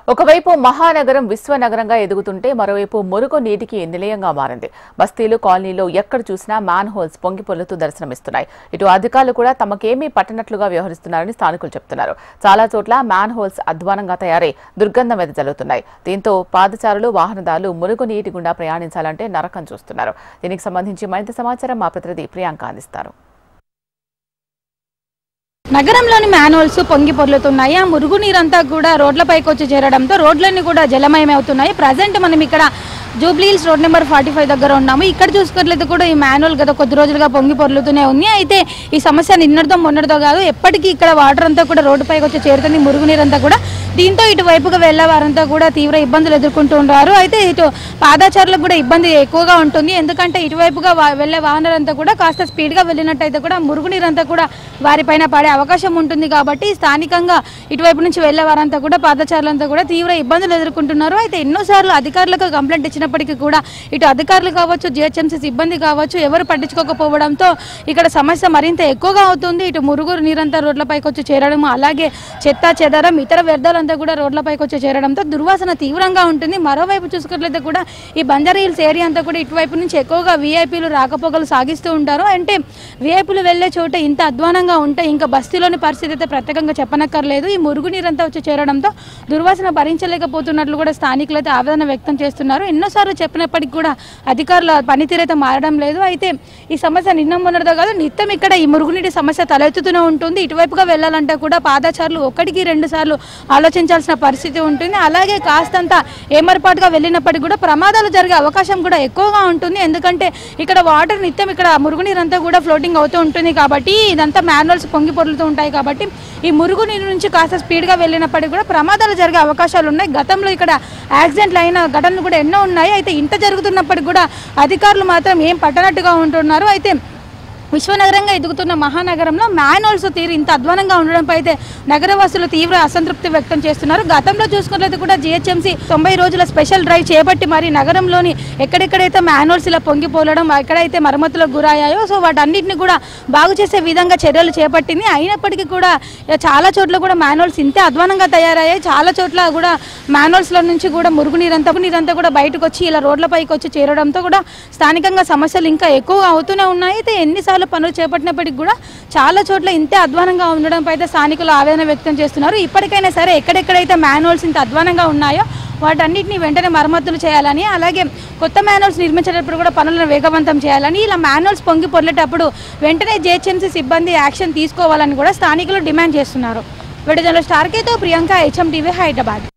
ఒకవైపు మహానగరం విశ్వనగరంగా ఎదుగుతుంటే మరోవైపు మురుగు నీటికి నిలయంగా మారింది. బస్తీలు కాలనీలో ఎక్కడ చూసినా మ్యాన్ హోల్స్ పొంగిపొర్లుతూ దర్శనమిస్తున్నాయి. ఇటు అధికారులు కూడా తమకేమీ పట్టనట్లుగా వ్యవహరిస్తున్నారని స్థానికులు చెబుతున్నారు. చాలా చోట్ల మ్యాన్ హోల్స్ అధ్వానంగా తయారై దుర్గంధం వెదజల్లుతున్నాయి. దీంతో పాదచారులు, వాహనదారులు మురుగు నీటి గుండా ప్రయాణించాలంటే నరకం చూస్తున్నారు. దీనికి సంబంధించి మరింత సమాచారం మా ప్రతినిధి ప్రియాంక అందిస్తారు. నగరంలోని మ్యాన్హోల్స్ పొంగి పొర్లుతున్నాయి. ఆ మురుగు నీరంతా కూడా రోడ్లపైకి వచ్చి చేరడంతో రోడ్లన్నీ కూడా జలమయమవుతున్నాయి. ప్రజెంట్ మనం ఇక్కడ జూబ్లీ హిల్స్ రోడ్ నెంబర్ 45 దగ్గర ఉన్నాము. ఇక్కడ చూసుకున్నట్లయితే కూడా ఈ మ్యాన్హోల్ గత కొద్ది రోజులుగా పొంగి పొర్లుతూనే ఉంది. అయితే ఈ సమస్య నిన్నటితో మొన్నటితో కాదు, ఎప్పటికీ ఇక్కడ వాటర్ అంతా కూడా రోడ్డుపైకి వచ్చి చేరుతుంది, మురుగు నీరంతా కూడా. దీంతో ఇటువైపుగా వెళ్లే వారంతా కూడా తీవ్ర ఇబ్బందులు ఎదుర్కొంటూ ఉంటారు. అయితే ఇటు పాదచారులకు కూడా ఇబ్బంది ఎక్కువగా ఉంటుంది. ఎందుకంటే ఇటువైపుగా వెళ్లే వాహనాలంతా కూడా కాస్త స్పీడ్గా వెళ్ళినట్టయితే కూడా మురుగు నీరంతా కూడా వారిపైన పడే అవకాశం ఉంటుంది. కాబట్టి స్థానికంగా ఇటువైపు నుంచి వెళ్లే వారంతా కూడా పాదచారులంతా కూడా తీవ్ర ఇబ్బందులు ఎదుర్కొంటున్నారు. అయితే ఎన్నోసార్లు అధికారులకు కంప్లైంట్ ఇచ్చినప్పటికీ కూడా ఇటు అధికారులు కావచ్చు, జిహెచ్ఎంసీ సిబ్బంది కావచ్చు, ఎవరు పట్టించుకోకపోవడంతో ఇక్కడ సమస్య మరింత ఎక్కువగా అవుతుంది. ఇటు మురుగు నీరంతా రోడ్లపైకి వచ్చి చేరడం, అలాగే చెత్త చెదరం, ఇతర వ్యర్థాలంతా కూడా రోడ్లపైకి వచ్చి చేరడంతో దుర్వాసన తీవ్రంగా ఉంటుంది. మరోవైపు చూసుకున్నట్లయితే కూడా ఈ బంజారా హిల్స్ ఏరియా అంతా కూడా ఇటువైపు నుంచి ఎక్కువగా వీఐపీలు రాకపోకలు సాగిస్తూ ఉంటారు. అంటే వీఐపీలు వెళ్లే చోట ఇంత అధ్వానంగా ఉంటే ఇంకా బస్తీలోని పరిస్థితి అయితే ప్రత్యేకంగా చెప్పనక్కర్లేదు. ఈ మురుగు నీరంతా వచ్చి చేరడంతో దుర్వాసన భరించలేకపోతున్నట్లు కూడా స్థానికులు అయితే ఆవేదన వ్యక్తం చేస్తున్నారు. ఎన్నోసార్లు చెప్పినప్పటికీ కూడా అధికారుల పనితీరు అయితే మారడం లేదు. అయితే ఈ సమస్య నిన్న మొన్నటితో కాదు, నిత్యం ఇక్కడ ఈ మురుగునీటి సమస్య తలెత్తుతూనే ఉంటుంది. ఇటువైపుగా వెళ్ళాలంటే కూడా పాదచారులు 1-2 సార్లు ఆలోచించాల్సిన పరిస్థితి ఉంటుంది. అలాగే కాస్తంత ఏమర్పాటుగా వెళ్ళినప్పటికీ కూడా ప్రమాదాలు జరిగే అవకాశం కూడా ఎక్కువగా ఉంటుంది. ఎందుకంటే ఇక్కడ వాటర్ నిత్యం ఇక్కడ మురుగునీరంతా కూడా ఫ్లోటింగ్ అవుతూ ఉంటుంది. కాబట్టి ఇదంతా మ్యాన్హోల్స్ పొంగి పొర్లుతూ ఉంటాయి. కాబట్టి ఈ మురుగు నీరు నుంచి కాస్త స్పీడ్గా వెళ్ళినప్పటికీ కూడా ప్రమాదాలు జరిగే అవకాశాలు ఉన్నాయి. గతంలో ఇక్కడ యాక్సిడెంట్లు అయిన ఘటనలు కూడా ఎన్నో ఉన్నాయి. అయితే ఇంత జరుగుతున్నప్పటికీ కూడా అధికారులు మాత్రం ఏం పట్టనట్టుగా ఉంటున్నారు. అయితే విశ్వనగరంగా ఎదుగుతున్న మహానగరంలో మ్యాన్హోల్స్ తీరు ఇంత అధ్వానంగా ఉండడంపై అయితే నగరవాసులు తీవ్ర అసంతృప్తి వ్యక్తం చేస్తున్నారు. గతంలో చూసుకున్నట్లయితే కూడా జిహెచ్ఎంసీ 90 రోజుల స్పెషల్ డ్రైవ్ చేపట్టి మరి నగరంలోని ఎక్కడెక్కడైతే మ్యాన్హోల్స్ ఇలా పొంగిపోలడం, ఎక్కడైతే మరమ్మతులకు గురయ్యాయో సో వాటన్నిటిని కూడా బాగు చేసే విధంగా చర్యలు చేపట్టింది. అయినప్పటికీ కూడా చాలా చోట్ల కూడా మ్యాన్హోల్స్ ఇంతే అధ్వానంగా తయారయ్యాయి. చాలా చోట్ల కూడా మ్యాన్హోల్స్లో నుంచి కూడా మురుగు నీరంతా కూడా బయటకు వచ్చి ఇలా రోడ్లపైకి వచ్చి చేరడంతో కూడా స్థానికంగా సమస్యలు ఇంకా ఎక్కువగా అవుతూనే ఉన్నాయి. అయితే ఎన్నిసార్లు పనులు చేపట్టినప్పటికీ కూడా చాలా చోట్ల ఇంతే అధ్వానంగా ఉండడంపై అయితే స్థానికులు ఆవేదన వ్యక్తం చేస్తున్నారు. ఇప్పటికైనా సరే ఎక్కడెక్కడైతే మ్యాన్హోల్స్ ఇంత అధ్వానంగా ఉన్నాయో వాటన్నిటిని వెంటనే మరమ్మతులు చేయాలని, అలాగే కొత్త మ్యాన్హోల్స్ నిర్మించేటప్పుడు కూడా పనులను వేగవంతం చేయాలని, ఇలా మ్యాన్హోల్స్ పొంగి పొర్లేటప్పుడు వెంటనే జిహెచ్ఎంసీ సిబ్బంది యాక్షన్ తీసుకోవాలని కూడా స్థానికులు డిమాండ్ చేస్తున్నారు. వీడియో జర్నలిస్ట్ ఆర్కేతో ప్రియాంక, HM TV, హైదరాబాద్.